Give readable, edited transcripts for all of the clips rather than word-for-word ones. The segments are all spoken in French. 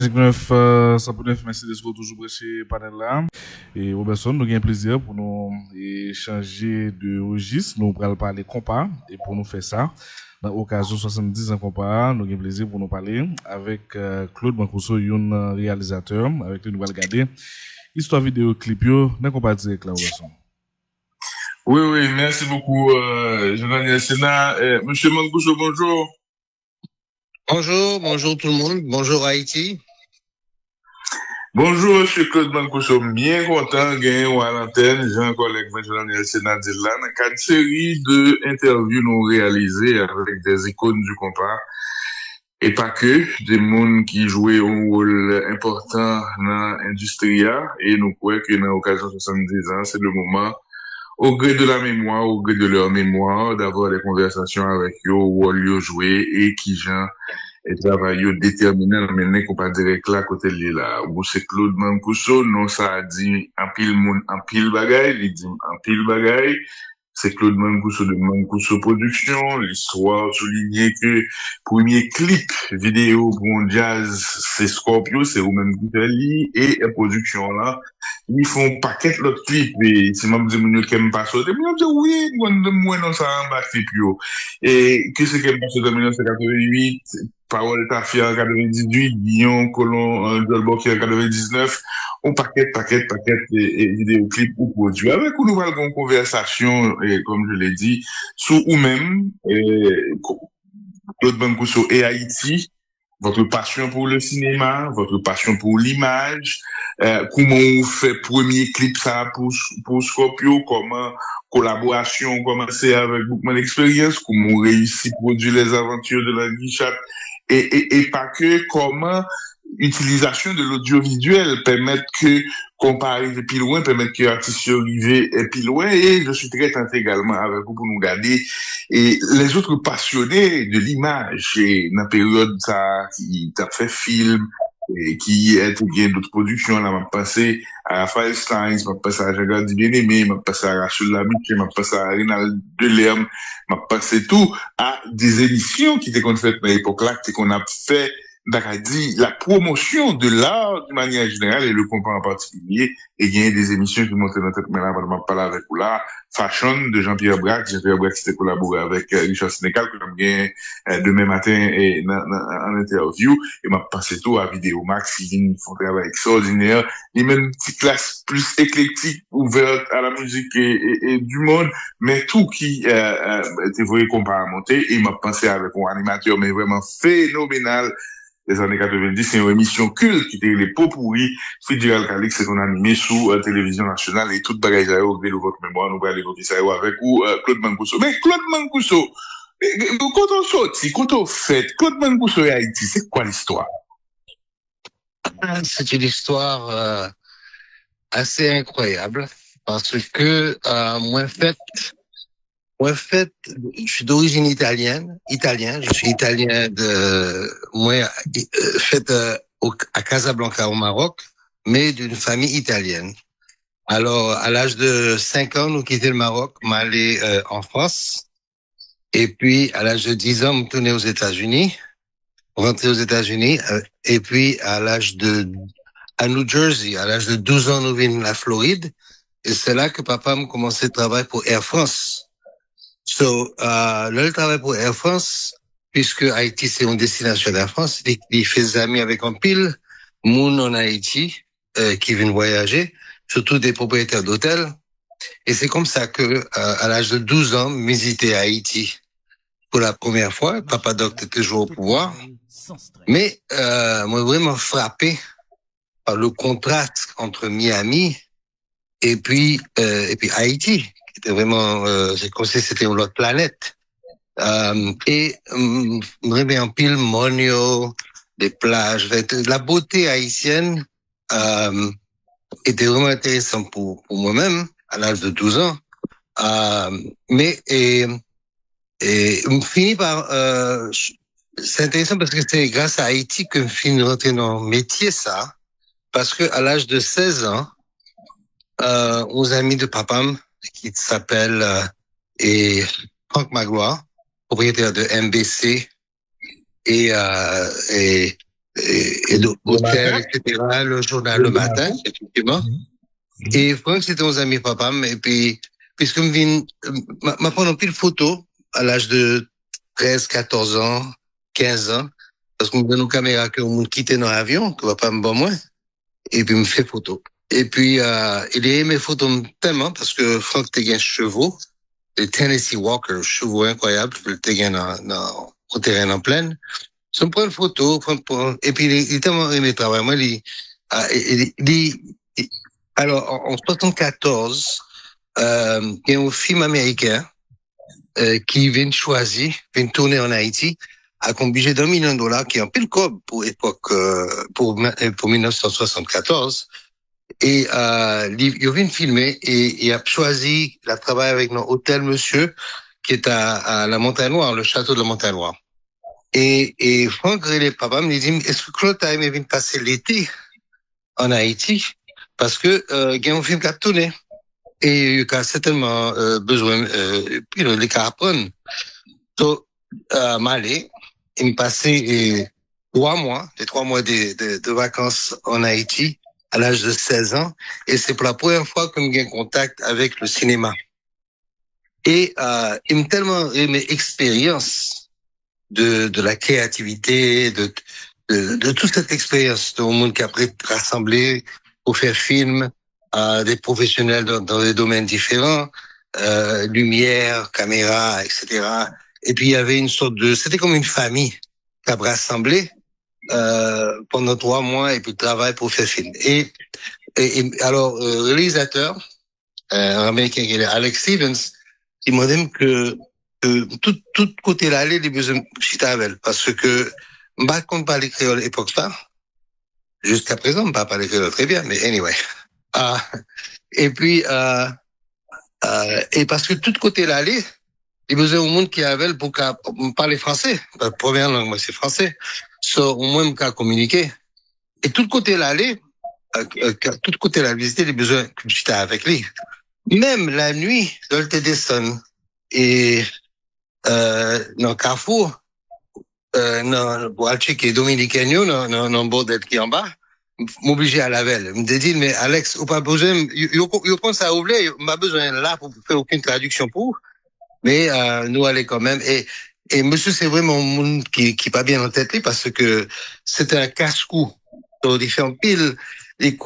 99, 109, Mercedes toujours chez panel là. Et Robertson, nous avons un plaisir pour nous échanger de registre. Nous allons parler compas. Et pour nous faire ça, dans l'occasion 70 ans compas, nous avons un plaisir pour nous parler avec Claude Mancuso, un réalisateur, avec lui nous allons regarder histoire vidéo clip dans le compas direct là, Robertson. Oui, merci beaucoup, Jean-Daniel Sénat. Monsieur Mancuso, bonjour. Bonjour tout le monde. Bonjour Haïti. Bonjour, monsieur Claude Mancuso. Bien content de gagner à l'antenne. J'ai un collègue, Jean-Daniel Sénat, dit là, dans une série d'interviews nous réalisées avec des icônes du compas. Et pas que, des mondes qui jouaient un rôle important dans l'industrie. Et nous croyons que dans l'occasion 70 ans, c'est le moment, au gré de la mémoire, au gré de leur mémoire, d'avoir des conversations avec eux, où ils joué et qui gens et travail déterminé dans mener qu'on pas direct là côté de là où c'est Claude Mancuso non ça a dit en pile bagaille il dit en pile bagaille c'est Claude Mancuso de Mancuso Production. L'histoire soulignait que premier clip vidéo pour un jazz c'est Scorpio, c'est au même Italie et la production là ils font paquet l'autre clip et si m'a dit mon qui aime pas sauter moi dit oui moi non ça en bas clip yo et que c'est qu'aime pas sauter en 1988 Parole Tafia en 98, Guillaume Colon, Joel Bokeh en 99, on paquet et vidéoclips ou produits. Avec nous, nous allons une conversation, et comme je l'ai dit, sur vous-même, Claude Mancuso et Haïti, votre passion pour le cinéma, votre passion pour l'image, comment on fait premier clip ça pour Scorpio, comment collaboration commencer avec Bookman Experience, comment on réussit à produire les aventures de la Guichat, et pas que comment utilisation de l'audiovisuel permet que qu'on arrive plus loin, permet que l'artiste arrive plus loin, et je suis très tenté également avec vous pour nous garder et les autres passionnés de l'image et dans la période ça qui t'a fait film et qui est bien d'autres productions là m'a passé à Raphaël Steins, m'a passé à Jagal Bien-Aimé, m'a passé à Rachel Labiche, m'a passé à Rinald Delerme, m'a passé tout à des émissions qui étaient qu'on fait à l'époque là qu'on a fait dit la promotion de l'art de manière générale et le compas en particulier et il y a des émissions qui montaient dans cette maintenant on va parler avec vous là Fashion de Jean-Pierre Braque qui s'était collaboré avec Richard Sénécal que j'ai gagné demain matin et en interview et m'a passé tout à Vidéomax qui font un travail extraordinaire les mêmes petites classes plus éclectiques ouvertes à la musique et du monde mais tout qui était vrai compas à monter et m'a pensé avec un animateur mais vraiment phénoménal les années 90, c'est une émission culte qui était les pots pourris. Fidel Calix, c'est qu'on animé sous télévision nationale et toute bagaille à au de votre mémoire, nous allons évoquer ça avec ou Claude Mancuso. Mais Claude Mancuso, quand on sortit, quand on fait, Claude Mancuso et Haïti, c'est quoi l'histoire? C'est une histoire assez incroyable parce que moi, en fait, je suis d'origine italien, je suis italien fait à Casablanca au Maroc, mais d'une famille italienne. Alors, à l'âge de 5 ans, nous quittons le Maroc, m'aller en France. Et puis, à l'âge de 10 ans, me tourner aux États-Unis, rentrer aux États-Unis. Et puis, à New Jersey, à l'âge de 12 ans, nous venons à la Floride. Et c'est là que papa me commençait à travailler pour Air France. Là, le travail pour Air France, puisque Haïti, c'est une destination d'Air France, il fait des amis avec un pile, moun en Haïti, qui viennent voyager, surtout des propriétaires d'hôtels. Et c'est comme ça que, à l'âge de 12 ans, visiter Haïti pour la première fois. Papa Doc était toujours au pouvoir. Mais, moi, vraiment frappé par le contraste entre Miami et puis Haïti. C'était vraiment, j'ai pensé que c'était une autre planète. Vraiment en pile monio, des plages, la beauté haïtienne était vraiment intéressante pour moi-même à l'âge de 12 ans. Mais on finit par c'est intéressant parce que c'est grâce à Haïti que je finis de rentrer dans le métier ça, parce que à l'âge de 16 ans, aux amis de papa qui s'appelle Franck Magloire, propriétaire de MBC et d'hôtel, etc. Le journal le matin, effectivement. Et Franck, c'était mon ami papa, et puis, puisque m'a pris pile photo à l'âge de 13, 14 ans, 15 ans, parce qu'on me donne une caméra que on quitte dans l'avion, que papa me bat moins, et puis me fait photo. Et puis, il a aimé photos tellement, parce que Franck était un chevaux, les Tennessee Walker, chevaux incroyables, le était au terrain en pleine. Je me prends une photo, et puis il est tellement aimé le travail. Moi, alors, en 74, il y a un film américain qui vient choisir, vient tourner en Haïti, avec un budget d'$1 million, qui est un pile cob pour époque, pour 1974. Et il vient filmer et il a choisi la travail avec notre hôtel monsieur, qui est à la Montagne Noire, le château de la Montagne Noire. Et Franck Grélé, papa, me dit, est-ce que Claude a aimé venir passer l'été en Haïti? Parce que, il y a un film qui a tourné. Et il y a certainement, besoin, puis les cas apprendre. Donc, m'aller, il me passait 3 mois, les 3 mois de vacances en Haïti, à l'âge de 16 ans. Et c'est pour la première fois que j'ai contact avec le cinéma. Et, il m'a tellement aimé l'expérience de la créativité, de toute cette expérience de monde qui a rassemblé pour faire film, des professionnels dans des domaines différents, lumière, caméra, etc. Et puis il y avait une sorte c'était comme une famille qui a rassemblé pendant 3 mois et puis travail pour faire film. Et alors réalisateur américain qui est Alex Stevens, il m'a dit que tout côté là, les besoins chitavel parce que m'pas qu'on parle créole époque ça. Jusqu'à présent, on pas parler créole très bien, mais anyway. Et puis et parce que tout côté là, les besoins au monde qui avait pour parler français. La première langue, moi, c'est français. So, au moins, qu'à communiquer. Et tout côté là, tout côté là, visiter les besoins que j'étais avec lui. Même la nuit, dans le téléphone et dans Carrefour, dans Boalchi qui est dominicain, dans Bordel qui est en bas, m'obliger à la veille. Me dit, mais Alex, ou pas besoin, yo pense à ouvrir, m'a besoin là pour faire aucune traduction pour, mais, nous aller quand même. Et monsieur, c'est vraiment un monde qui pas bien en tête, parce que c'était un casse-cou. Donc, il fait un pile, il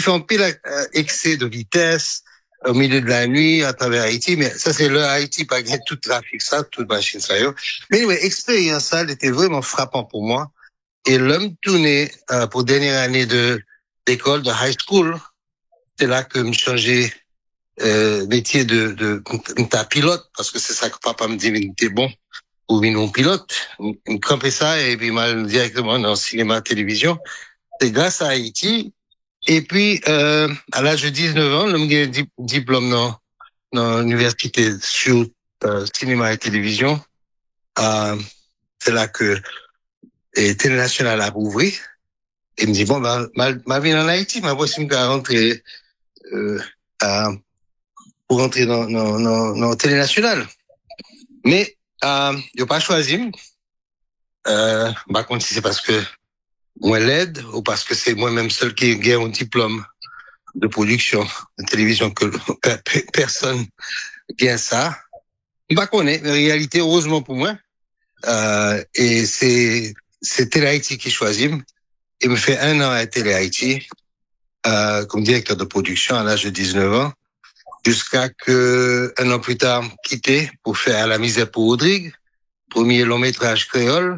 fait un pile excès de vitesse, au milieu de la nuit, à travers Haïti, mais ça, c'est le Haïti, pas tout trafic, ça, toute machine, ça, yo. Mais anyway, expérience, ça, elle était vraiment frappant pour moi. Et l'homme tourné, pour dernière année d'école, de high school, c'est là que me changeais, métier de pilote, parce que c'est ça que papa me dit, mais t'es bon, ou bien non pilote. Il me campait ça, et puis, mal directement dans le cinéma, télévision. C'est grâce à Haïti. Et puis, à l'âge de 19 ans, l'homme a un diplôme dans l'université sur cinéma et télévision. C'est là que Télé Nationale a ouvert. Et me dit, bon, ma vie en Haïti, ma voici me rentrer, pour rentrer dans Télé Nationale. Mais, il n'a pas choisi. Par contre, si c'est parce que moi l'aide, ou parce que c'est moi-même seul qui ai un diplôme de production de télévision que personne gagne ça. Je ne connais pas. En réalité, heureusement pour moi, et c'est Télé Haïti qui choisit. Il me fait 1 an à Télé Haïti, comme directeur de production à l'âge de 19 ans, jusqu'à que 1 an plus tard, quitté pour faire La misère pour Rodrigue, premier long métrage créole,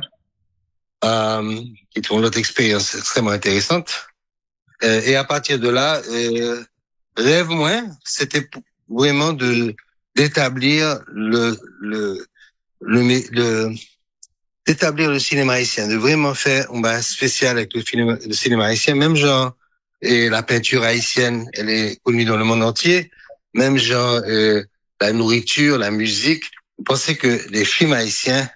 qui est une autre expérience extrêmement intéressante. Et à partir de là, rêve moins, c'était vraiment d'établir d'établir le cinéma haïtien, de vraiment faire un base spécial avec le cinéma haïtien, même genre, et la peinture haïtienne, elle est connue dans le monde entier, même genre, la nourriture, la musique. Vous pensez que les films haïtiens,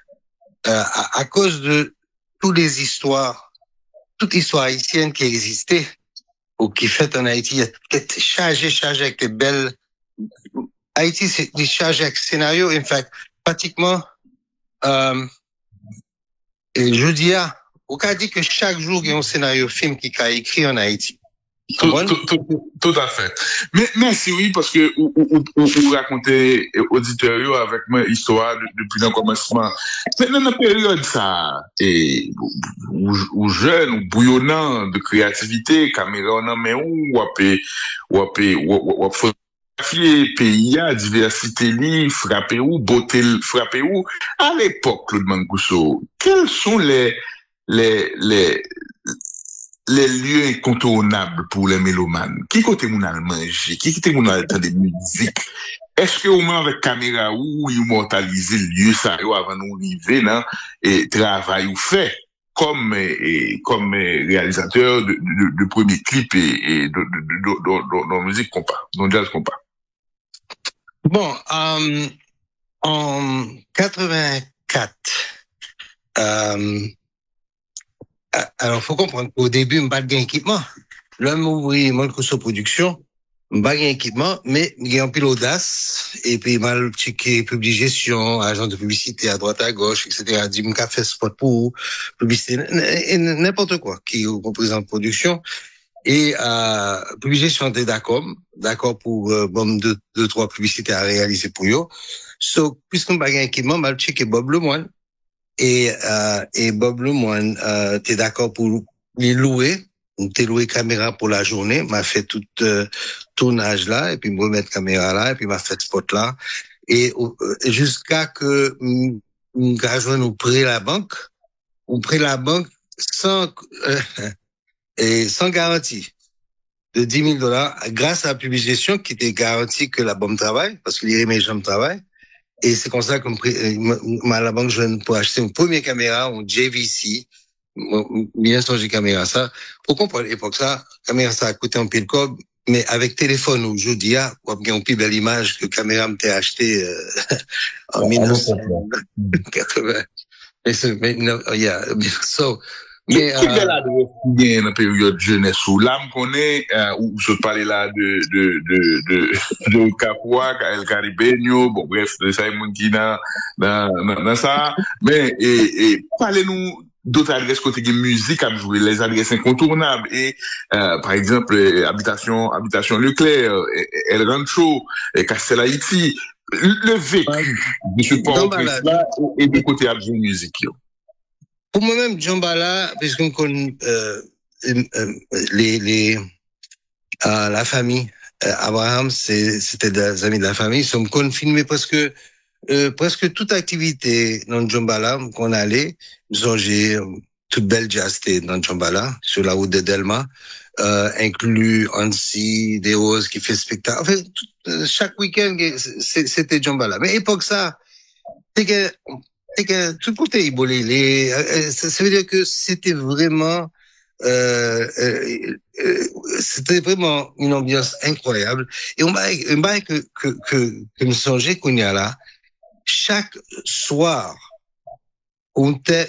à cause de toutes les histoires, toute histoire haïtienne qui existait, ou qui fait en Haïti, qui est chargé avec des belles, Haïti, c'est chargé avec scénario, en fait, pratiquement, et je dis, on a dit que chaque jour, il y a un scénario film qui a écrit en Haïti. Tout à fait. Mais merci, oui, parce que vous racontez auditeurs avec moi histoire depuis le commencement. Mais dans la période, ça, et, ou jeune, ou bouillonnant de créativité, caméra en main, ou photographier pays, diversité li, frapper ou, beauté, frapper ou. À l'époque, Claude Mancuso, quels sont les lieux incontournables pour les mélomanes? Qui côté moun al manger? Qui côté moun al entendre musique? Est-ce que au moins avec caméra ou immortaliser le lieu ça avant nous arriver là et travail ou fait comme réalisateur de premier clip et de musique compas, de jazz compas? Bon, en 84, alors, faut comprendre qu'au début, je n'ai pas de équipement. Là, m'ouvrir Mancuso Production, je n'ai pas d'équipement, mais j'ai un peu l'audace, et puis, mal checké, public gestion, agent de publicité à droite, à gauche, etc. Dit, m'ka fait spot pour publicité, n'importe quoi, qui représente production. Et, public gestion était d'accord pour, bon, deux, trois publicités à réaliser pour eux. So, puisqu'on n'a pas d'équipement, mal checké Bob Lemoine. Et Bob Lemoine, t'es d'accord pour les louer. T'es loué caméra pour la journée, m'a fait tout tournage là, et puis me remettre caméra là, et puis m'a fait spot là. Et jusqu'à que nous prêt la banque, on prêt la banque sans garantie de $10,000 grâce à la public gestion qui était garantie que la bombe travaille, parce que les gens travaillent. Et c'est comme ça qu'on à la banque, je viens pour acheter une première caméra, un JVC, bien sûr, j'ai caméra ça. Pour comprendre, à l'époque, caméra ça a coûté un peu de cob, mais avec téléphone aujourd'hui, on a une plus belle image que caméra m'était acheté, en 1980. Mais quelle est l'adresse qui vient dans la période jeunesse où là, on connaît, où je parlais là de Capua, El Caribeño, bon, bref, de Simon qui dans ça. Mais, parlez-nous d'autres adresses côté de musique à jouer, les adresses incontournables. Et, par exemple, Habitation Leclerc, El Rancho, Castel Haïti, le vécu de ce port-là et de côté à jouer musique. Pour moi-même, Djambala, parce qu'on connaît la famille, Abraham, c'était des amis de la famille, ils sont confinés parce que presque toute activité dans Djambala qu'on allait, j'ai toute belle jazz dans Djambala, sur la route de Delma, inclus Annecy, Des Roses qui fait spectacle. En fait, chaque week-end, c'était Djambala. Mais époque ça, c'est que tout côté ébolé, ça veut dire que c'était vraiment une ambiance incroyable. Et on m'a que me songeait qu'on y a là, chaque soir on a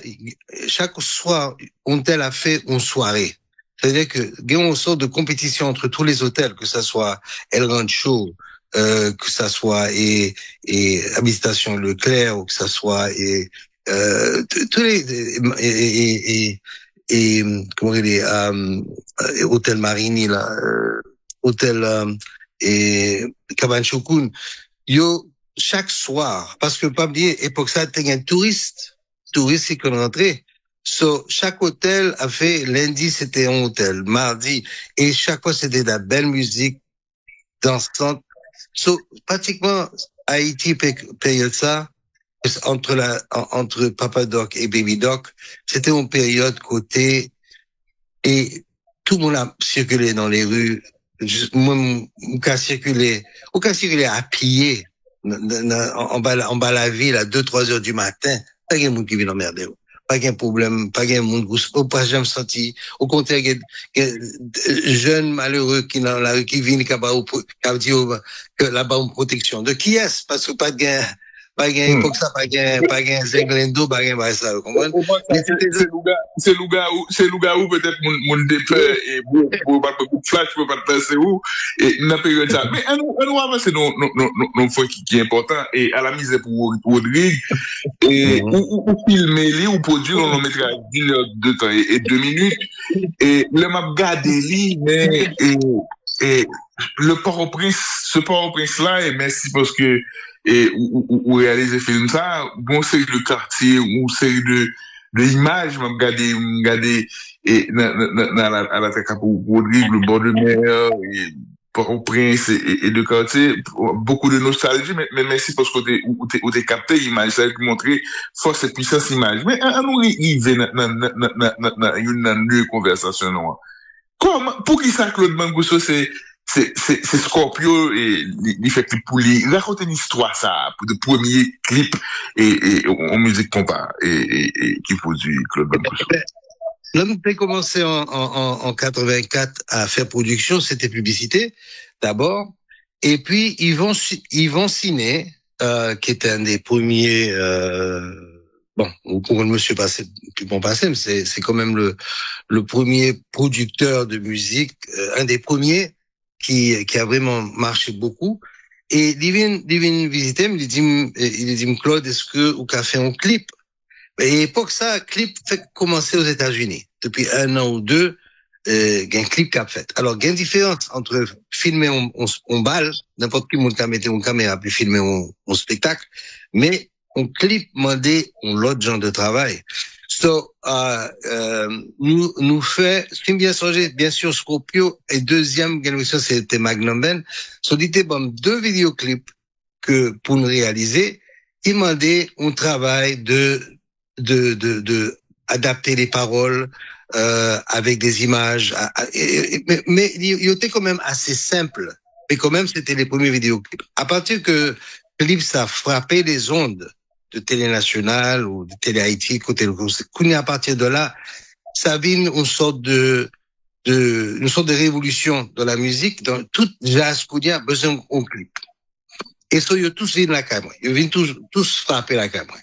fait une soirée. C'est-à-dire que il y a une sorte de compétition entre tous les hôtels, que ça soit El Rancho, que ça soit et Habitation Leclerc, ou que ça soit tous les comment dire Hôtel Marini là, hôtel et Cabane Chokoun, yo chaque soir, parce que pas bien époque ça t'es un touriste qui rentrait. So, chaque hôtel a fait, lundi c'était un hôtel, mardi, et chaque fois c'était de la belle musique dansante. So, pratiquement, Haïti, période ça, entre Papa Doc et Baby Doc, c'était une période côté, et tout le monde a circulé dans les rues, on a circulé à pied, en bas la ville, à 2-3 heures du matin, pas de monde qui vient emmerder. Pas de problème, pas de monde, pas jamais senti. Au contraire, jeunes malheureux qui dans la rue, qui viennent, qui dit que là-bas, une protection. De qui est-ce? Parce que pas de gain, Pas gain époque ça, pas gain Zenglendo, pas gain ça, vous comprenez? Mais C'est Louga où peut-être mon départ et pour pas beaucoup de flash, pour pas passer où, et n'a pas eu ça. Mais on avance non fois qui est important, et à la mise pour Rodrigue, et ou filmer, ou produire un long métrage d'une heure, 2 temps et 2 minutes, et le m'a gardé lui, mais, et le Port-au-Prince, ce Port-au-Prince là, et merci parce que, et ou réaliser film ça, bon série de quartier ou série de images, m'a regarder et à la tête pour Rodrigue, le bord de mer, et Port-au-Prince et de quartier, beaucoup de nostalgie, mais merci parce que t'es capté l'image, ça a montré force et puissance image. Mais on nous arrive dans une deux conversation noire. Comment, pour qui ça, Claude Mangousso, c'est Scorpio et il fait clip pour lui. Raconte une histoire, ça, pour le premier clip et en musique compas et qui produit Claude Mangousso. L'homme a commencé en 84 à faire production, c'était publicité, d'abord. Et puis, Yvon Ciné, qui était un des premiers, bon, pour le monsieur passé, plus bon passé, mais c'est quand même le premier producteur de musique, un des premiers qui a vraiment marché beaucoup. Et Divine visité, il dit, Claude, est-ce que ou qu'a fait un clip? Et à l'époque, ça, clip fait commencer aux États-Unis. Depuis 1 an ou 2, il y a un clip qu'a fait. Alors, il y a une différence entre filmer on balle, n'importe qui monte mettre une caméra puis filmer un spectacle, mais on clip mandé l'autre genre de travail. So, nous fait, si bien songé, bien sûr, Scorpio, et deuxième, c'était Magnum Ben. So, dit, bon, 2 vidéoclips que, pour nous réaliser, il demandait un travail de adapter les paroles, avec des images, mais il était quand même assez simple. Mais quand même, c'était les premiers vidéoclips. À partir que clip, ça frappait les ondes de Télé Nationale ou de Télé Haïti, côté à partir de là, ça vient une sorte de révolution dans la musique, dans toute jazz qu'on a besoin d'un clip. Et ça, ils tous viennent la caméra. Ils viennent tous frapper la caméra.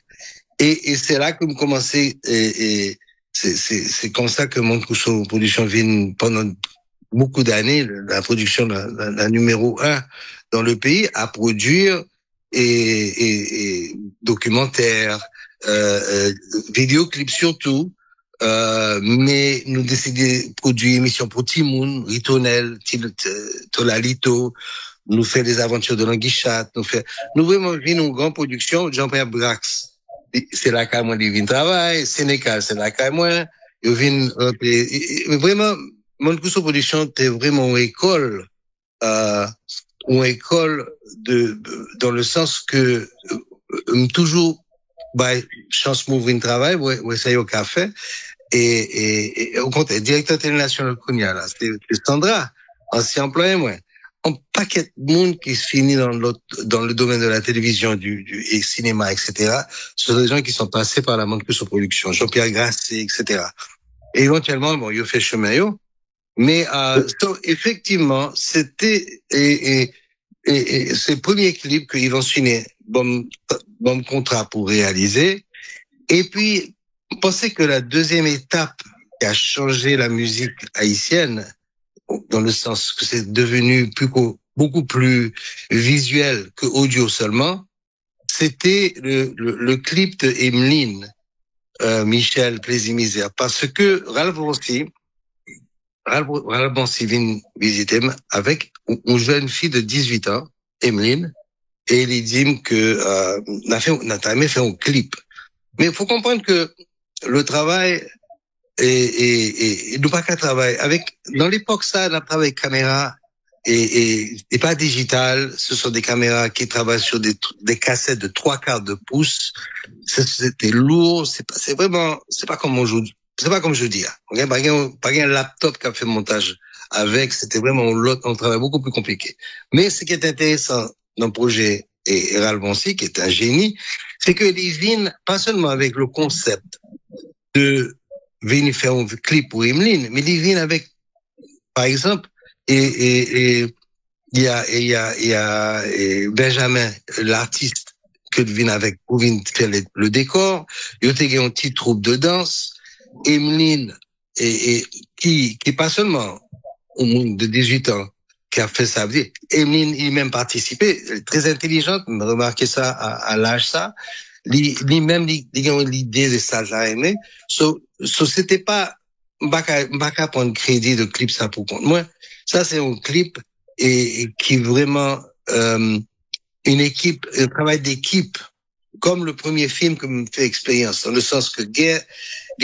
Et c'est là que nous commençons, et c'est comme ça que Mangousso Production vient pendant beaucoup d'années, la production, la numéro 1 dans le pays, à produire et documentaires, vidéoclips surtout, mais nous décidons de produire émissions pour Timoun, Ritonel, Tolalito, nous fait des aventures de l'Anguichat, nous vraiment vivons une grande production, Jean-Pierre Brax. C'est là qu'à moi, il vient travail, Sénégal, c'est là qu'à moi, il vient, vraiment, Mangousso Production, c'est vraiment une école, dans le sens que, toujours, chance m'ouvrir un travail, ouais, ça y est au café, et au contraire, directeur Télé Nationale Kounia, là, c'était Sandra, ancien employé, moi. Un paquet de monde qui se finit dans le domaine de la télévision, et cinéma, etc. Ce sont des gens qui sont passés par la Mangousso Production, Jean-Pierre Grasset, etc. Et éventuellement, bon, ils ont fait chemin, mais, effectivement, c'était, et ce premier clip que Yvon Ciné, bon contrat pour réaliser. Et puis, on pensait que la deuxième étape qui a changé la musique haïtienne, dans le sens que c'est devenu beaucoup plus visuel que audio seulement, c'était le clip de Emeline, Michel Plaisir-Misère, parce que Ralph Bonsi vient visiter avec une jeune fille de 18 ans, Emeline, et il dit que n'a fait un clip. Mais il faut comprendre que le travail et nous pas qu'à travailler avec, dans l'époque ça, on a travaillé caméra et pas digital, ce sont des caméras qui travaillent sur des cassettes de 3/4 de pouce. C'était lourd, c'est pas comme aujourd'hui. C'est pas comme je dis. Pas un laptop qui a fait le montage avec, c'était vraiment un travail beaucoup plus compliqué. Mais ce qui est intéressant dans le projet et Ralph Bonsi, qui est un génie, c'est que il vient pas seulement avec le concept de venir faire un clip pour Emeline, mais il vient avec, par exemple, et il y a Benjamin, l'artiste que vient avec, pour venir faire le décor. Il y a un petit troupe de danse. Emeline, et qui pas seulement au monde de 18 ans, qui a fait ça. Emeline, il même participé, elle est très intelligente, me remarqué ça à l'âge ça. Lui-même, il a l'idée de ça, l'a aimé. C'était pas, m'baka prendre crédit de clip ça pour compte. Moi, ça, c'est un clip et qui vraiment, une équipe, un travail d'équipe, comme le premier film que me fait expérience, dans le sens que gain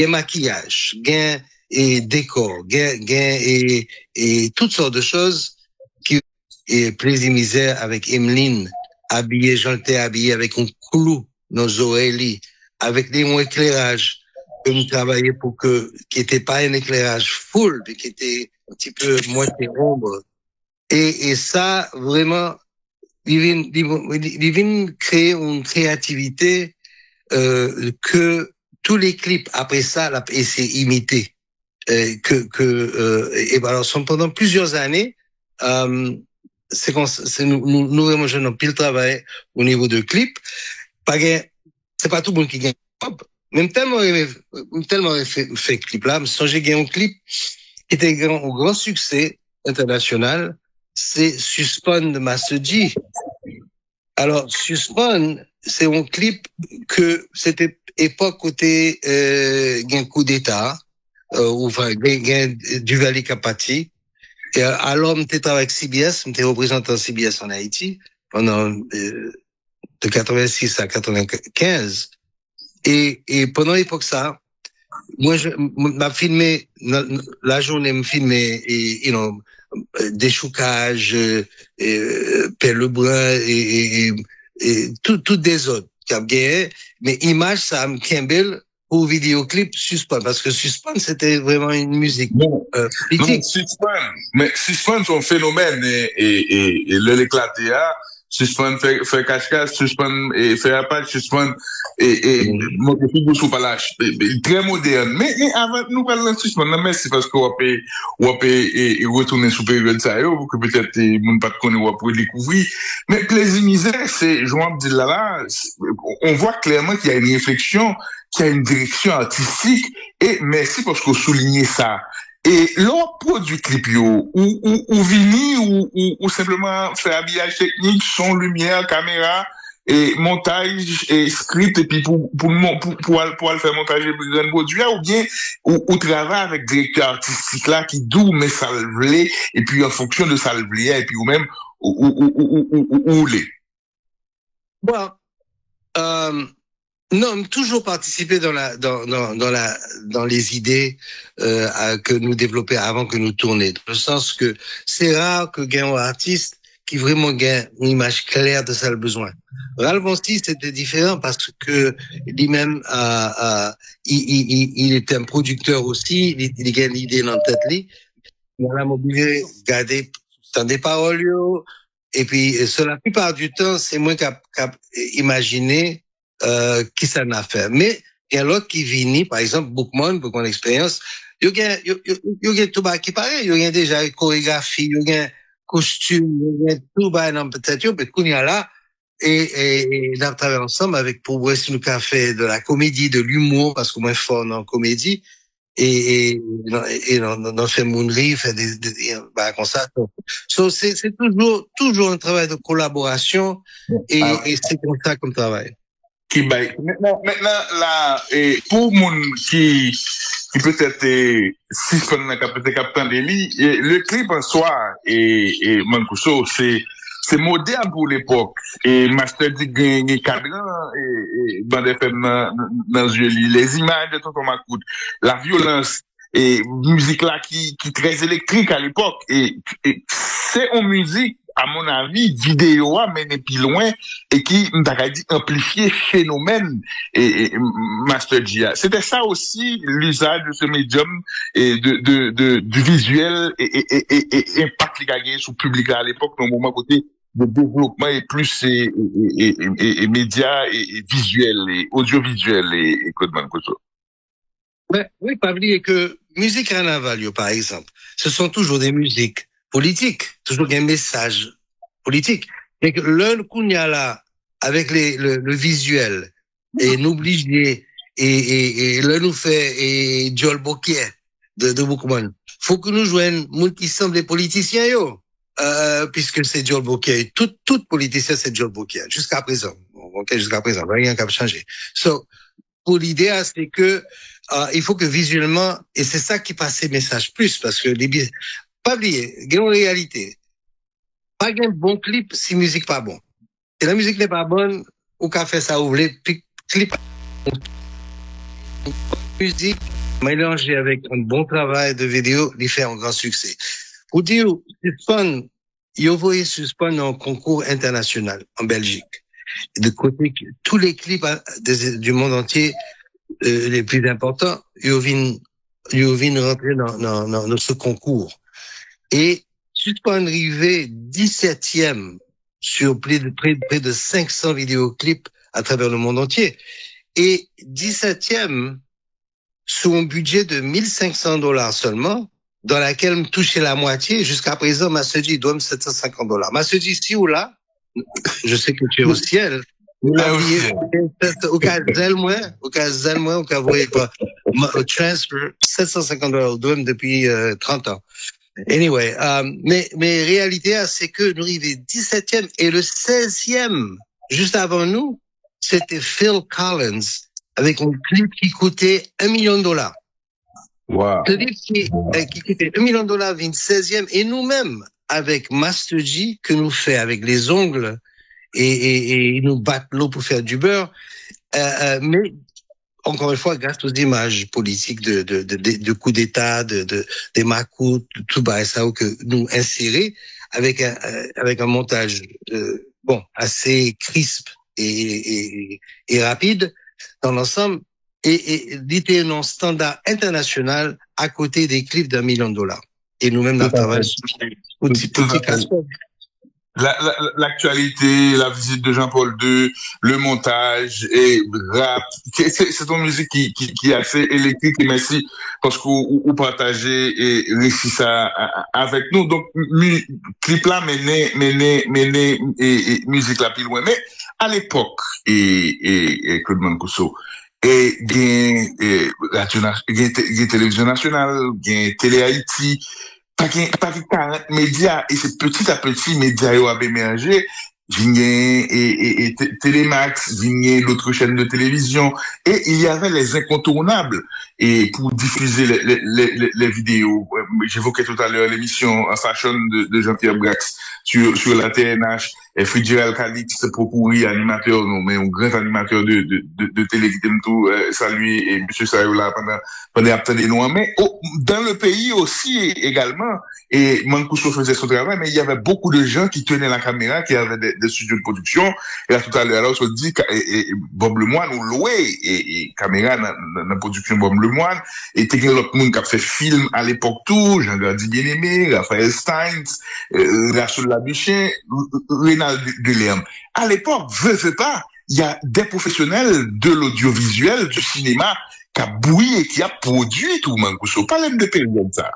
maquillage, gain et décor, gain et toutes sortes de choses qui et plaisir misère avec Emeline, habillé, j'étais habillé avec un clou dans les oreilles, avec des mots éclairage que nous travaillions pour qui était pas un éclairage full, mais qui était un petit peu moitié ombre. Et ça, vraiment, il vient créer une créativité que tous les clips après ça là c'est imité et ben alors pendant plusieurs années c'est nous vraiment jeunes pile travail au niveau de clips c'est pas tout le monde qui gagne même tellement fait clip là mais sans j'ai gagné un clip qui était un grand succès international, c'est Suspend de Master G. Alors, Suspend, c'est un clip que c'était époque côté un coup d'État, enfin, Duvalier Kapati. Et alors, j'étais avec CBS, j'étais représentant CBS en Haïti pendant de 86 à 95. Et pendant l'époque ça, moi, m'a filmé la journée, me filmé et déchoucage, Père Lebrun et tout des autres qui a gagné, mais image ça me Campbell pour vidéoclip Suspend parce que Suspend c'était vraiment une musique politique. Mais Suspend son phénomène et l'éclaté à Suspend fait cache-cache, Suspend et fait appel, Suspend et mon petit bout sous palache très moderne mais avant nous parlons de Suspend mais c'est parce qu'on peut et retourner sous période ça que peut-être moun pas connaître ou pour découvrir mais plaisir misère c'est Joan dit là on voit clairement qu'il y a une réflexion qu'il y a une direction artistique et merci parce qu'on souligne ça. Et leur produit clip yo ou vini ou simplement faire habillage technique, son, lumière, caméra et montage et script et puis pour le faire montage et grand produit ou bien ou travail avec directeur artistique là qui d'où mais ça le voulait et puis en fonction de ça le voulait et puis ou même ou les. Bon, non, toujours participer dans les idées que nous développions avant que nous tournions. Dans le sens que c'est rare que gagne un artiste qui vraiment gagne une image claire de ça le besoin. Ralph Bonsi, c'était différent parce que lui-même il était un producteur aussi, il gagne l'idée dans la tête lui. On l'a mobilisé, garder dans des paroles et puis sur la plupart du temps, c'est moi qui a imaginé qui ça n'a fait. Mais il y a l'autre qui vient, par exemple, Bookman, pour mon expérience, il y a tout bas qui pareil, il y a déjà une chorégraphie, il y a un costume, il y a tout bas dans peut-être, mais qu'on y a là, et on travaille ensemble avec pour voir si nous avons fait de la comédie, de l'humour, parce qu'on est fort dans la comédie, et on fait Moonry, fait bah, comme ça. So, c'est toujours un travail de collaboration, et c'est comme ça qu'on travaille. Qui baille. Maintenant, là, pour moun qui peut-être, si je connais peut-être Captain Deli, le clip en soi, et Mankoucho, c'est moderne pour l'époque. Et Master dit gagne cadran, et Band FM dans yeux les images de Tonton Macoute, la violence, et musique là qui très électrique à l'époque, et c'est une musique, à mon avis, vidéo a mené plus loin et qui m'a dit amplifier phénomène et Master Gia. C'était ça aussi l'usage de ce médium et du visuel et impact qu'il a gagné sur le public à l'époque dans le moment côté de développement et plus et médias et visuel et audiovisuel et code man quoi ça. Oui, pas oublier que musique carnaval, par exemple, ce sont toujours des musiques politiques, toujours un message politique. Et que l'un qu'on y a là, avec le visuel et n'oubliez et là nous fait et Joel Bokeh de Bookman. Faut que nous joignons monde qui semble les politiciens yo. Puisque c'est Joel Bokeh, tout politicien c'est Joel Bokeh jusqu'à présent. OK, jusqu'à présent, rien n'a changé. So pour l'idée c'est que il faut que visuellement et c'est ça qui passe les messages plus parce que pas oublier, il y a une réalité. Pas un bon clip si musique pas bon. Et la musique n'est pas bonne, ou qu'a fait ça ouvrir, puis clip. Musique mélangée avec un bon travail de vidéo, il fait un grand succès. Pour dire, Suspend, il a envoyé Suspend en concours international en Belgique. De côté, tous les clips du monde entier, les plus importants, ils viennent rentrer dans ce concours. Et Suspend arrivé 17e sur près de 500 vidéoclips à travers le monde entier. Et 17e sur un budget de $1,500 seulement, dans laquelle me touchait la moitié. Jusqu'à présent, Masseji doit me $750. Masseji, si ou là, je sais que tu es au ciel. Au cas au cas voyez pas, transfer $750 doit depuis 30 ans. Anyway, mais réalité, c'est que nous arrivons 17e et le 16e, juste avant nous, c'était Phil Collins avec un clip qui coûtait $1 million. Wow. C'est-à-dire qui coûtait $1 million, vient 16e et nous-mêmes, avec Master G, que nous fait avec les ongles et nous battre l'eau pour faire du beurre, mais encore une fois, grâce aux images politiques de coups d'État, des macoutes, tout ça que nous insérer avec un montage assez crisp et rapide dans l'ensemble et d'être un standard international à côté des clips $1 million. Et nous-mêmes, nous travaillons sur petit casse-tête. L'actualité, la visite de Jean-Paul II, le montage et rap, c'est une musique qui est assez électrique et merci parce que vous partagez et réussit ça avec nous. Donc, clip là, mené, et musique là plus loin. Mais, à l'époque, et Claude Mancuso, et télévision nationale, télé Haïti, pas que 40 médias et c'est petit à petit médias yo a émergé vigné et Télémax vigné l'autre chaîne de télévision et il y avait les incontournables et pour diffuser les vidéos j'évoquais tout à l'heure l'émission Fashion de Jean-Pierre Brax sur la TNH et Fridjel Calixte Propouri animateur non mais un grand animateur de télé qui t'aime tout saluer et monsieur Sayoula pendant des loin mais dans le pays aussi également et Mancuso faisait son travail mais il y avait beaucoup de gens qui tenaient la caméra qui avaient des studios de production et là tout à l'heure on se dit Bob Lemoine ou loué et caméra dans la production Bob Lemoine et t'es l'autre monde qui a fait film à l'époque tout Jean-Gardi Bien-Aimé Raphaël Steins Rachel Labuchin Rénal Guilherme à l'époque veux pas il y a des professionnels de l'audiovisuel du cinéma qui a bouilli et qui a produit tout Mancuso parlez de période ça.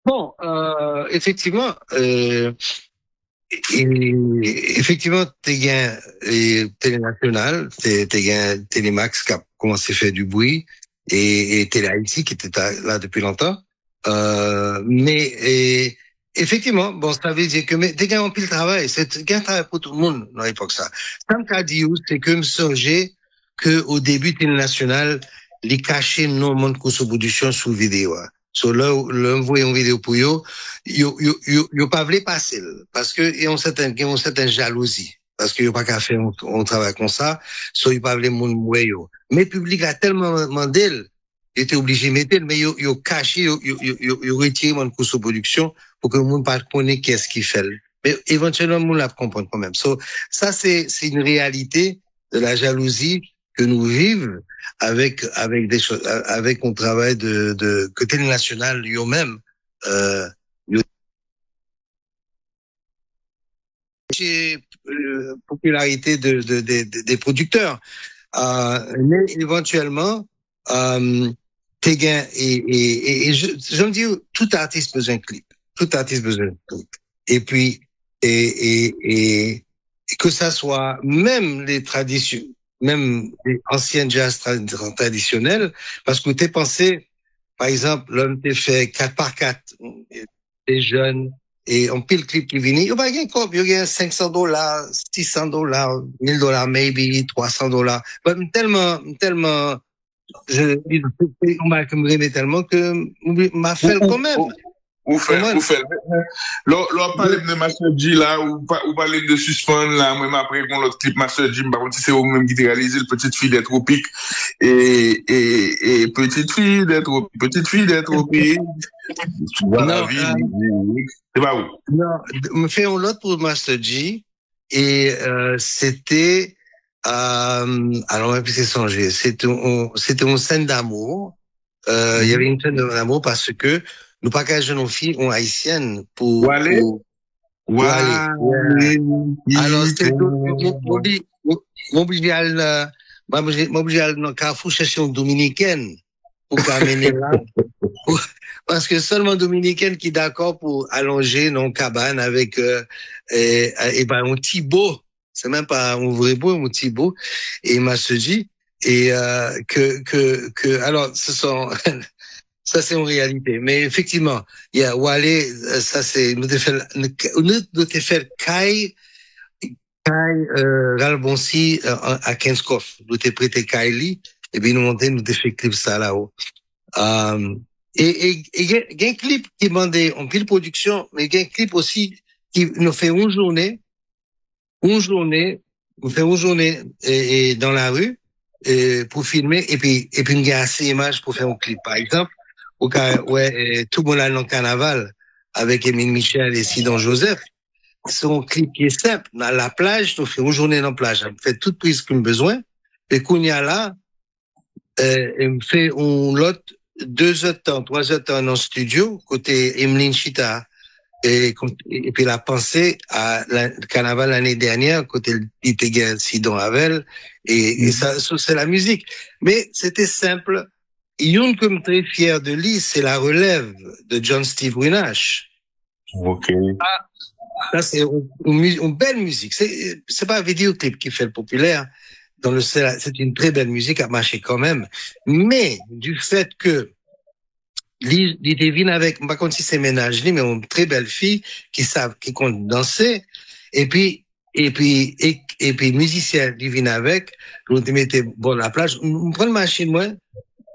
Bon, effectivement, effectivement, t'es gain Télé Nationale, t'es gain Télémax qui a commencé à faire du bruit et Télé Haïti qui était là depuis longtemps. Mais effectivement, bon, ça veut dire que mais t'es gain en pile travail, c'est gain travail pour tout le monde dans l'époque ça. Ça me qu'a dit c'est que me songeais que au début Télé Nationale, les cachets non monde production sous vidéo. So là, on voit une vidéo pour yo pas voulu passer parce que y a une certaine jalousie parce que yo pas qu'à faire on travaille comme ça, so yo pas voulu moun moué yo. Mais public a tellement demandé, il était obligé de mettre mais yo caché yo retiré mon coût de production pour que le monde pas connaisse qu'est-ce qu'il fait. Mais éventuellement moun la comprendre quand même. So ça c'est une réalité de la jalousie que nous vivons avec des choses, avec un travail de côté national lui-même, popularité des producteurs, mais éventuellement, t'es gain et je me dis tout artiste besoin de clip, et puis que ça soit même les traditions, même les anciennes jazz traditionnelles, parce que t'es pensé, par exemple, l'homme t'es fait 4 par 4, des jeunes, et on pile clip qui vient, il y a il y a $500, $600, $1,000 maybe, $300. Tellement, on m'a aimé tellement que m'a fait quand même. Ou fait. L'on parle de Master G là, ou parle de suspendre là, même après qu'on l'autre clip Master G, par contre, c'est vous-même qui réalisé le Petite Fille des Tropiques, et Petite Fille des Tropiques, voilà, c'est pas où? Non, me fait un autre pour Master G, et, c'était, alors, même plus c'est songé, c'était une scène d'amour, il y avait une scène d'amour parce que, nous pas qu'à jeunes filles ont haïtiennes pour aller. Alors, c'est m'oblige à dans Carrefour chercher une dominicaine pour amener là. Parce que seulement dominicaine qui est d'accord pour allonger nos cabanes avec, et ben, un Thibaut. C'est même pas un vrai beau, un Thibaut. Et il m'a dit, et, alors, ce sont, ça, c'est une réalité. Mais effectivement, il y a Wale, ça, c'est, nous te fait Kai, Galbonsi, à Kenskoff. Nous te prêté Kylie, et puis nous monter, nous te fait clip ça là-haut. Et il y a un clip qui demandait en pile production, mais il y a un clip aussi qui nous fait une journée, et dans la rue, pour filmer, et puis il y a assez d'images pour faire un clip. Par exemple, au cas, ouais, tout le monde a dans le carnaval, avec Émile Michel et Sidon Joseph. C'est un clip qui est simple. Dans la plage, on fait une journée dans la plage. On fait toute prise qu'on a besoin. Et qu'on y a là, on fait un lot, 2 heures de temps, 3 heures de temps dans le studio, côté Emeline Chita. Et puis la pensée à le carnaval l'année dernière, côté Iteguel Sidon Havel. Et ça, c'est la musique. Mais c'était simple. Une que je suis très fier de lui, c'est la relève de John Steve Winash. Ok. Ça, c'est une belle musique. C'est pas un vidéoclip qui fait le populaire. C'est une très belle musique à marcher quand même. Mais, du fait que, il devine avec, pas comme si c'est ménage, mais une très belle fille qui compte danser. Et puis, musicien, il vient avec, nous te mettez bon la plage, on prend le machine, moi,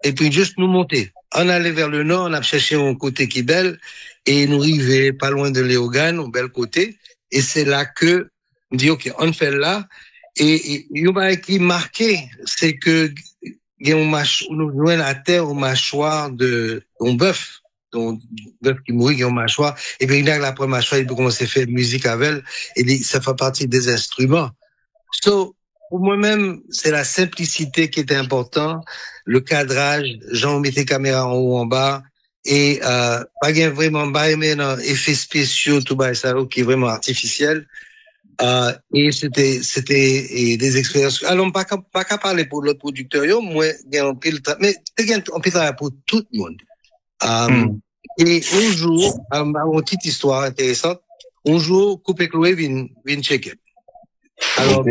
et puis juste nous monter. On allait vers le nord, on a cherché un côté qui est belle, et nous arrivait pas loin de Léogane, au bel côté, et c'est là que, on dit, ok, on fait là, et il y a qui marqué, c'est que, il y a nous jouons la terre au mâchoire d'un bœuf, qui mourit, il y a un mâchoire, et puis il y a la première mâchoire, il peut commencer à faire musique avec elle, et ça fait partie des instruments. So, pour moi-même, c'est la simplicité qui était important, le cadrage, Jean mettait caméra en haut, en bas, et pas bien vraiment mais non, effets spéciaux, tout bas, ça, qui est vraiment artificiel. Et c'était des expériences. Alors, pas qu'à parler pour l'autre producteur, moi, mais on peut travailler pour tout le monde. Et un jour, une petite histoire intéressante, un jour, Coupé Chloé vient checker. Alors,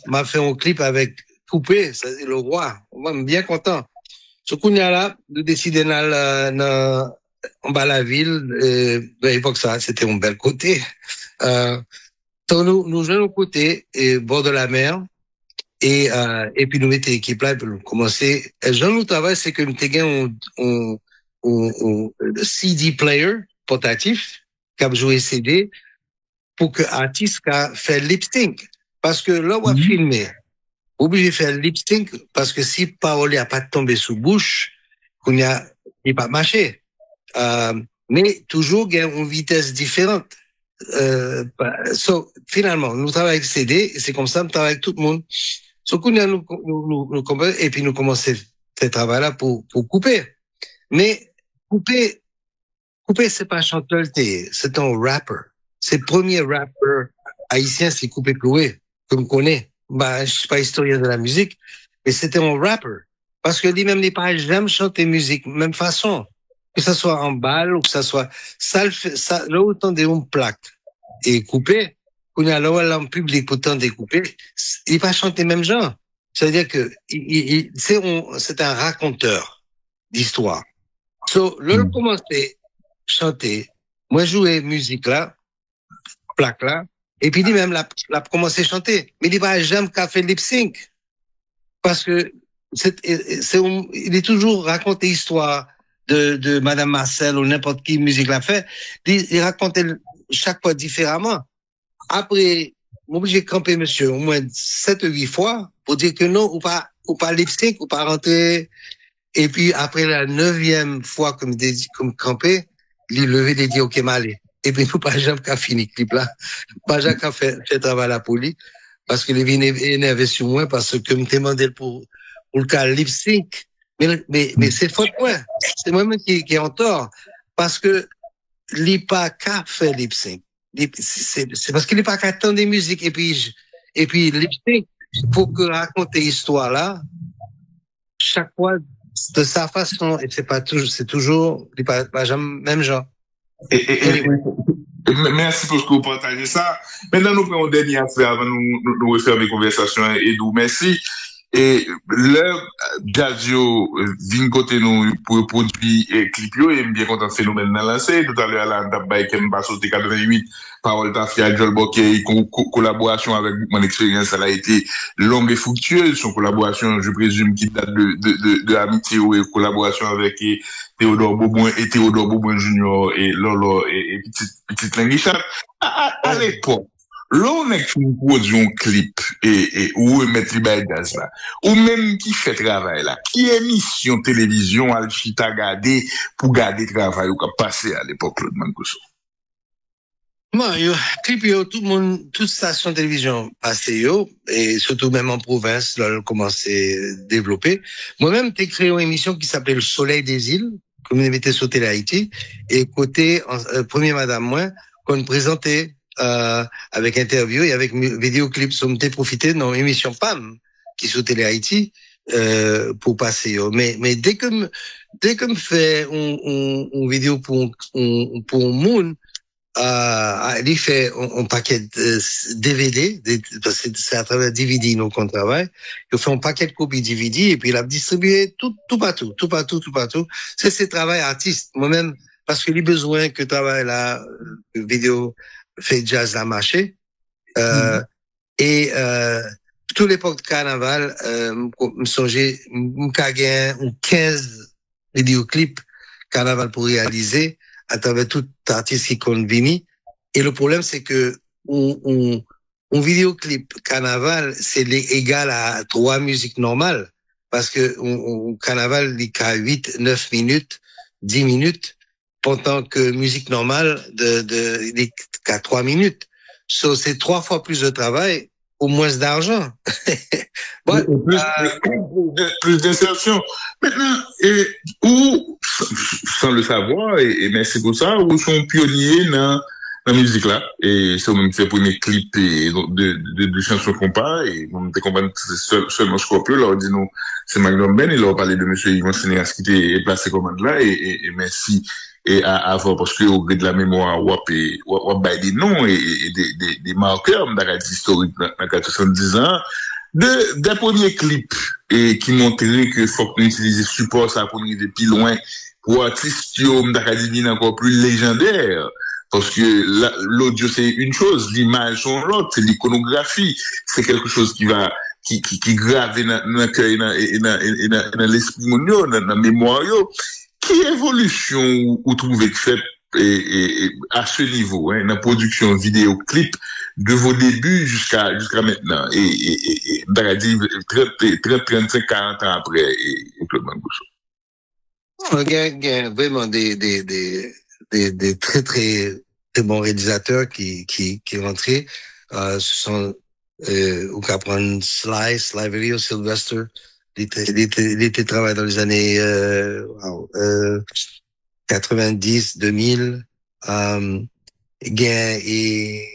m'a fait un clip avec Coupé, c'est le roi. Moi, je suis bien content. Ce qu'on y a là, de décider en bas la ville, à l'époque, ça, c'était un bel côté. Donc, nous jouons au côté, bord de la mer, et puis nous mettons l'équipe là, et puis nous commencer. Jean, nous travail, c'est que nous avons un CD player portatif, qui a joué CD, pour que l'artiste fait lip sync. Parce que là, on va filmer. Obligé de faire lip sync, parce que si parole n'a pas tombé sous bouche, il n'est pas marché. Mais toujours, il y a une vitesse différente. Finalement, nous travaillons avec CD, et c'est comme ça, nous travaillons avec tout le monde. Et puis nous commençons ce travail-là pour couper. Mais couper, c'est pas chanteur, c'est un rapper. C'est le premier rapper haïtien, c'est Coupé Chloé, que je connais. Je suis pas historien de la musique, mais c'était un rapper. Parce que lui-même, il pas jamais chanté musique, même façon. Que ça soit en balle ou que ça soit, là, autant d'une plaque et coupé, qu'on a là en public pour tant découper, il va chanter même genre. C'est-à-dire que c'est un raconteur d'histoire. So, là, il commençait à chanter. Moi, je jouais musique là, plaque là, et puis lui-même, l'a commencé à chanter. Mais il va jamais qu'à faire lip sync. Parce que il est toujours raconté histoire de Madame Marcel ou n'importe qui musique l'a fait. Il racontait chaque fois différemment. Après, obligé de camper monsieur au moins 7 ou 8 fois pour dire que non, ou pas lip sync, ou pas rentrer. Et puis, après la 9e fois comme camper, il levait et dit, OK, m'allez. Et puis, nous, pas jamais qu'à finir, clip là. Pas jamais qu'à fait travail à la police. Parce que les vignes énervé sur moi, parce que me demandait pour le cas lip sync. Mais c'est faute moi. C'est moi-même qui est en tort. Parce que, il pas qu'à faire lip sync. C'est parce qu'il n'est pas qu'à attendre des musiques. Et puis lip sync, faut que raconter l'histoire là, chaque fois, de sa façon, et c'est toujours, pas jamais même genre. Merci pour ce que vous partagez ça. Maintenant, nous prenons une dernière affaire avant nous refaire mes conversations et nous. Merci. Et le Jazio vient côté nous pour produire clip yo et bien content de phénomène dans lancé. Tout à l'heure, là, on a qui m'a sauté 88, Parole Tafia, Joel Bokeh, collaboration avec mon expérience, elle a été longue et fructueuse. Son collaboration, je présume, qui date de amitié ou collaboration avec Théodore Beauboin Junior et Lolo et petite Linguichat. À l'époque, l'on est qui produit un clip et ou mettre les gaz là ou même qui fait travail là qui émission télévision al chita garder pour garder travail ou passer à l'époque le Mancoso. Moi, clip tout le monde, toute station de télévision passé et surtout même en province là commencé à développer. Moi-même j'ai créé une émission qui s'appelait Le Soleil des îles, comme on mettait sur Télé Haïti et côté premier madame moi qu'on présentait avec interview et avec vidéoclip, so m'était profité dans l'émission PAM qui sur Télé Haïti pour passer. Mais dès que me fait une vidéo pour un monde, il fait un paquet de DVD, parce que c'est à travers DVD nous qu'on travaille. Il fait un paquet de copies DVD et puis il a distribué tout partout. C'est travail artiste. Moi-même, parce que j'ai besoin que travaille la vidéo fait jazz à marché. Et toute l'époque de carnaval, me songeais, m'cagais un 15 vidéoclips carnaval pour réaliser à travers tout artiste qui compte vini. Et le problème, c'est que un vidéoclip carnaval, c'est égal à 3 musiques normales. Parce que un carnaval, il y a 8, 9 minutes, 10 minutes, pendant que musique normale il y a 3 minutes. So, c'est 3 fois plus de travail pour moins d'argent. Bon, plus d'insertion. Maintenant, où, sans le savoir, et merci pour ça, où sont pionniers dans la musique là, et c'est même fait premier clip de chansons compas, et on était convaincu seulement Scorpio, là, on dit nous, c'est Magnum Ben, et là, on parlait de monsieur Yvon Cinéas qui était placé commande là, et merci, et avant, parce que au gré de la mémoire, on a des noms et des marqueurs, historiques dans 70 ans, des premiers clips, et qui montraient que faut qu'on utilise support, ça, pour aller plus loin, pour artistes, d'académie encore plus légendaire. Parce que l'audio, c'est une chose, l'image, sont l'autre, c'est l'iconographie. C'est quelque chose qui grave dans le cœur et dans l'esprit mondial, dans la mémoire. Quelle évolution vous trouvez que fait et à ce niveau, hein, dans la production vidéo clip de vos débuts jusqu'à maintenant et 30, 35, 40 ans après et Claude Mangousso. Il y a vraiment des très très bons réalisateurs qui rentraient. Ce sont ou qu'à prendre Sly Video, Sylvester. Il était travaillé dans les années 90, 2000. Et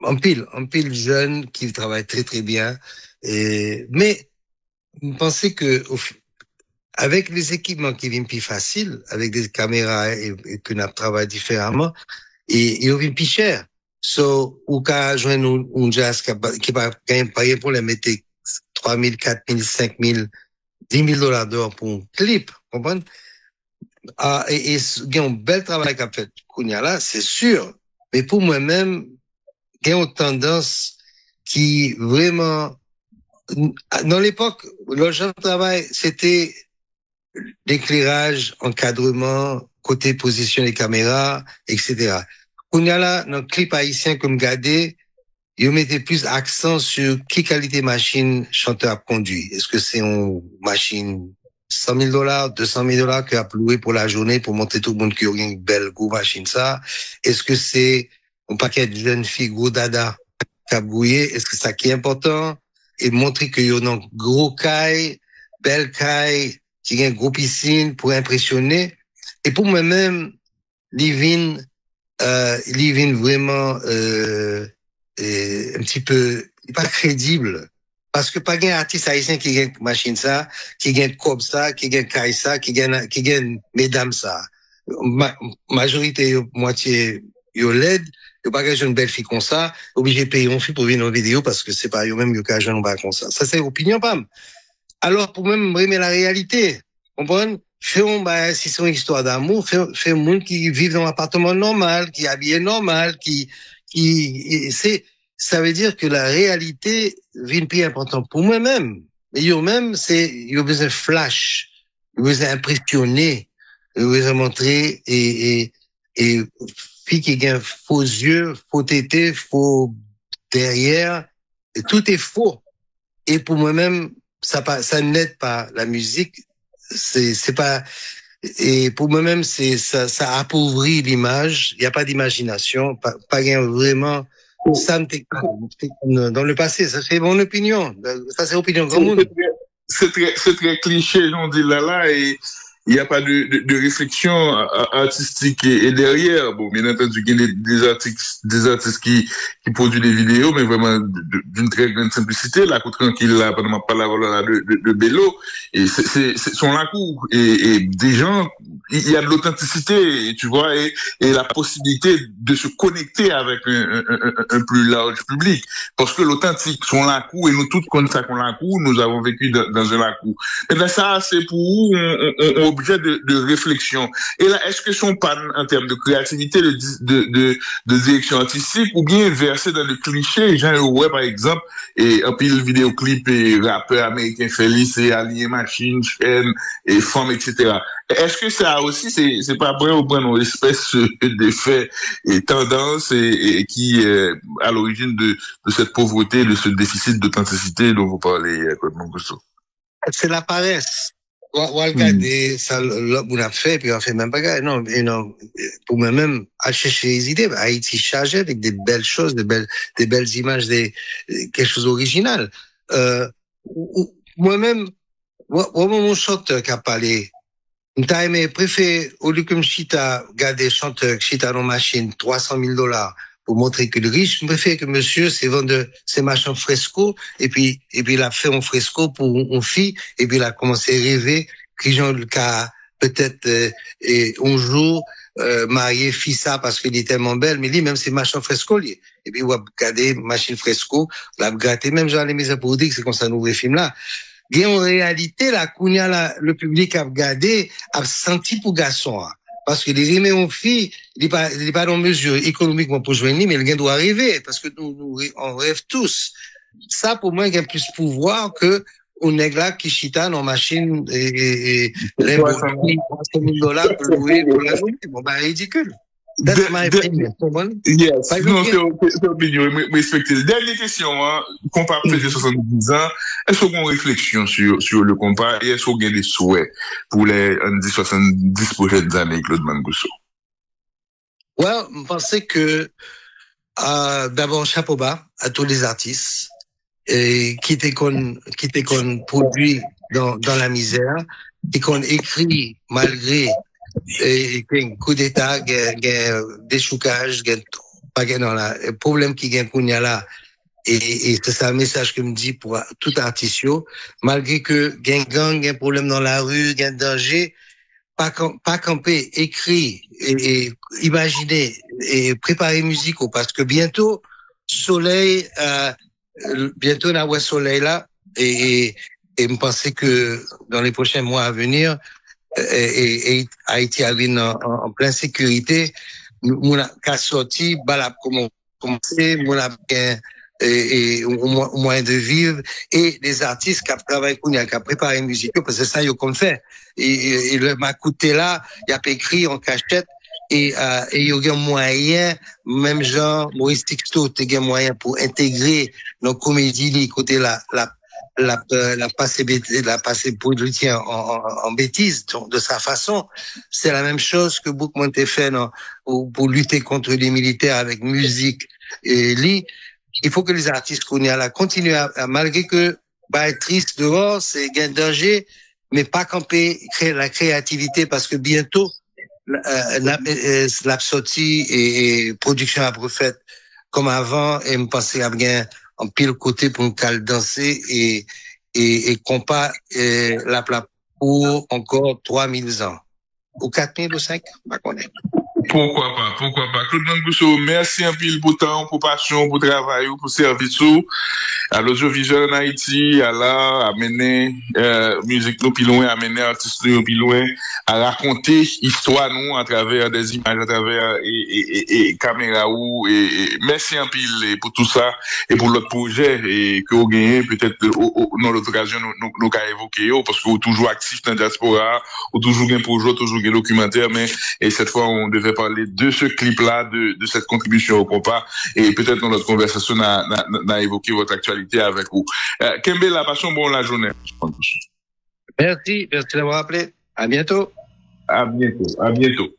en pile jeune qui travaille très très bien. Mais je pensais que avec les équipements qui viennent plus facile, avec des caméras et que nous travaillons différemment, et ils viennent plus cher. So, ou qu'à joindre un jazz qui pas de problème, mettre 3 000, 4 000, 5 000, 10 000 dollars d'or pour un clip, comprenez? Ah, et il y a un bel travail qu'a fait Kounia là, c'est sûr. Mais pour moi-même, il y a une tendance qui vraiment, dans l'époque, le genre de travail, c'était l'éclairage, encadrement, côté position des caméras, etc. Kounia là, dans le clip haïtien comme gardé, il mettait plus accent sur quelle qualité machine chanteur a conduit. Est-ce que c'est une machine 100 000 dollars, 200 000 dollars qu'il a loué pour la journée pour montrer tout le monde qu'il y a une belle gros machine ça? Est-ce que c'est un paquet de jeunes filles gros dada qui a bouillé? Est-ce que c'est ça qui est important? Et montrer qu'il y a un gros caille, belle caille, qui a une gros piscine pour impressionner. Et pour moi-même, Livin vraiment, un petit peu, pas crédible. Parce que pas un artiste haïtien qui gagne machine ça, qui gagne comme ça, qui gagne caille ça, qui gagne mesdames ça. Majorité, moitié, yo l'aide, yo pas gagne une belle fille comme ça, obligé de payer une fille pour venir en vidéo parce que c'est pas yo même yo gagne un bas comme ça. Ça c'est opinion, pam. Alors, pour même, remettre la réalité. Comprenez? Bah, si c'est une histoire d'amour, fait un monde qui vit dans un appartement normal, qui est habillé normal, ça veut dire que la réalité vient plus important pour moi-même. Et yo-même, yo besoin flash, yo besoin impressionner, yo besoin montrer, et puis qui gagne faux yeux, faux tétés, faux derrière, et tout est faux. Et pour moi-même, ça n'aide pas la musique, c'est pas, et pour moi-même, ça appauvrit l'image, il n'y a pas d'imagination, pas vraiment, ça dans le passé, ça c'est mon opinion. Ça c'est l'opinion grand monde. C'est très cliché, on dit là, et il n'y a pas de réflexion artistique et derrière. Bon, bien entendu, il y a des artistes qui produisent des vidéos, mais vraiment d'une très grande simplicité. Là, tranquille, là, pendant ma parole là, de Bello, et c'est son lacour. Et des gens, il y a de l'authenticité, tu vois, et la possibilité de se connecter avec un plus large public. Parce que l'authentique, son lacour, et nous tous connaissons ça qu'on lacour, nous avons vécu dans un lacour. Et là, ça, c'est pour on objet de réflexion. Et là, est-ce que son pan en termes de créativité, de direction artistique, ou bien versé dans le cliché, genre ouais par exemple, et un pile vidéoclip et rappeur américain Félix et aligné machine, chaîne et forme, etc. Est-ce que ça aussi, c'est pas vrai ou prendre une espèce d'effet et tendance et qui est à l'origine de cette pauvreté, de ce déficit d'authenticité dont vous parlez, Claude Mangusso? C'est la paresse. On regarder ça, l'homme a fait, puis on fait même pas. Non, pour moi-même, à chercher les idées, Haïti chargé avec des belles choses, des belles images, quelque chose d'original. Moi-même, mon chanteur qui a parlé, t'as aimé, préféré, au lieu que chita, garder chanteur, chita dans machine, 300 000 dollars, pour montrer que le riche, je préfère que monsieur, c'est vendre ses machins fresco, et puis il a fait un fresco pour une fille, et puis il a commencé à rêver, qu'il a peut-être, un jour, marié fille ça parce qu'il est tellement belle, mais lui, même c'est machin fresco, lui. Et puis, il va regarder machine fresco, l'a gratté, même genre les mises pour dire que c'est comme ça, nous, les films là. Et en réalité, la Kounia, le public a regardé, a senti pour garçon, hein. Parce que les aimer en fille, il n'est pas dans mesure économiquement pour joindre, mais il doit rêver, parce que nous, on rêve tous. Ça, pour moi, il y a plus de pouvoir que on nègre là qui chita dans machine et les 300 000 dollars pour louer pour la journée. Bon, bah, ridicule. That's my opinion. Yes. Non, c'est opinion. Respectez. Dernière question, hein. Compas fait 70 ans. Est-ce qu'on a une réflexion sur le compas et est-ce qu'on a des souhaits pour les 70 prochaines années, Claude Mangusso? Well, je pensais que, d'abord, chapeau bas à tous les artistes, qui étaient qu'on produit dans la misère, et qu'on écrit malgré un coup d'état, des choucages, pas dans la problème qui gagne qu'on y a là. Et c'est ça un message que me dit pour tout artiste, malgré que gang, problème dans la rue, danger, pas camper, écrit et imaginer et préparer musicaux parce que bientôt soleil bientôt on a ouais soleil là et me penser que dans les prochains mois à venir et Haïti arrive en pleine sécurité mon a sorti balap commencer mon a et au moyen de vivre et les artistes qui travaillent qui a préparé musique parce que ça yo comme fait et le m'a coûté là il a écrit en cachette et il y a un moyen même genre Maurice Texto il y a un moyen pour intégrer nos comédies côté la passer politicien en bêtise de sa façon c'est la même chose que beaucoup ont fait pour lutter contre les militaires avec musique et il faut que les artistes qu'on a là continuent à malgré que être triste dehors c'est gain de danger mais pas camper créer la créativité parce que bientôt la sortie et production à faite comme avant et me penser à bien en pile côté pour nous danser et compas la pour encore 3000 ans ou 4000 ou 5 pas connaître. Pourquoi pas. Claude Mangousso, merci un pile pour temps, pour passion, pour travail, pour service à l'audiovisuel en Haïti, à la amener musique nous plus loin, amener artistes nous plus loin, à raconter histoire nous à travers des images, à travers et caméra ou et merci un pile pour tout ça et pour l'autre projet et que vous gagnez peut-être dans l'autre occasion nous qu'a évoqué parce que vous toujours actif dans la diaspora, ou toujours un projet, toujours un documentaire mais et cette fois on devait parler de ce clip-là, de cette contribution au compas, et peut-être dans notre conversation, n'a évoqué votre actualité avec vous. Kembe, la passion, bon la journée. Merci d'avoir appelé. À bientôt. À bientôt.